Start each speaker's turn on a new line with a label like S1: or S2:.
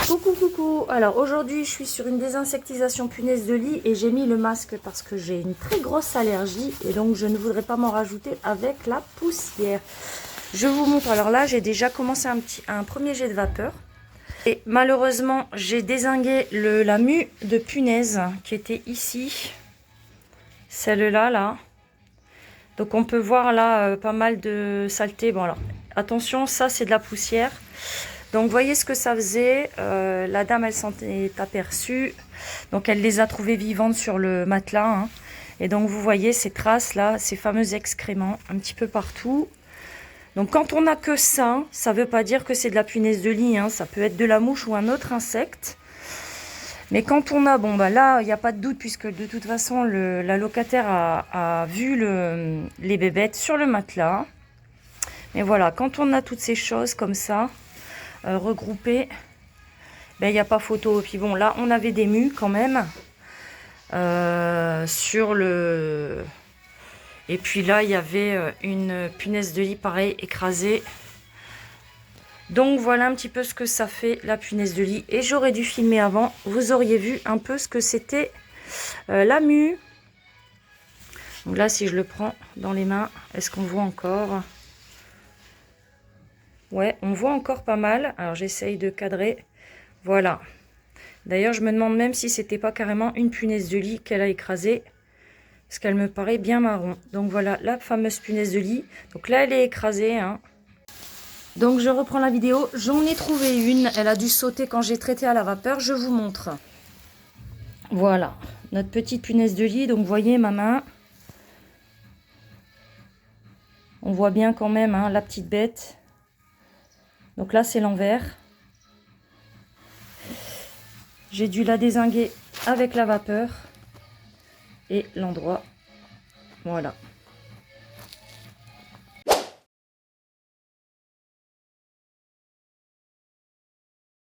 S1: Coucou coucou. Alors aujourd'hui je suis sur une désinsectisation punaise de lit et j'ai mis le masque parce que j'ai une très grosse allergie et donc je ne voudrais pas m'en rajouter avec la poussière. Je vous montre. Alors là j'ai déjà commencé un premier jet de vapeur et malheureusement j'ai dézingué la mue de punaise qui était ici, celle-là là. Donc on peut voir là pas mal de saleté. Bon alors attention, ça c'est de la poussière. Donc voyez ce que ça faisait, la dame elle s'en est aperçue, donc elle les a trouvées vivantes sur le matelas, hein. Et donc vous voyez ces traces là, ces fameux excréments un petit peu partout. Donc quand on n'a que ça, ça ne veut pas dire que c'est de la punaise de lit, hein. Ça peut être de la mouche ou un autre insecte. Mais quand on a, bon bah là il n'y a pas de doute puisque de toute façon la locataire a vu les bébêtes sur le matelas. Mais voilà, quand on a toutes ces choses comme ça, regroupées, ben, il n'y a pas photo. Puis bon, là, on avait des mues quand même sur le... Et puis là, il y avait une punaise de lit, pareil, écrasée. Donc voilà un petit peu ce que ça fait, la punaise de lit. Et j'aurais dû filmer avant. Vous auriez vu un peu ce que c'était la mue. Donc là, si je le prends dans les mains, est-ce qu'on voit encore? Ouais, on voit encore pas mal. Alors j'essaye de cadrer. Voilà. D'ailleurs, je me demande même si c'était pas carrément une punaise de lit qu'elle a écrasée, parce qu'elle me paraît bien marron. Donc voilà, la fameuse punaise de lit. Donc là, elle est écrasée, hein. Donc je reprends la vidéo. J'en ai trouvé une. Elle a dû sauter quand j'ai traité à la vapeur. Je vous montre. Voilà, notre petite punaise de lit. Donc vous voyez ma main. On voit bien quand même, hein, la petite bête. Donc là, c'est l'envers. J'ai dû la dézinguer avec la vapeur. Et l'endroit, voilà.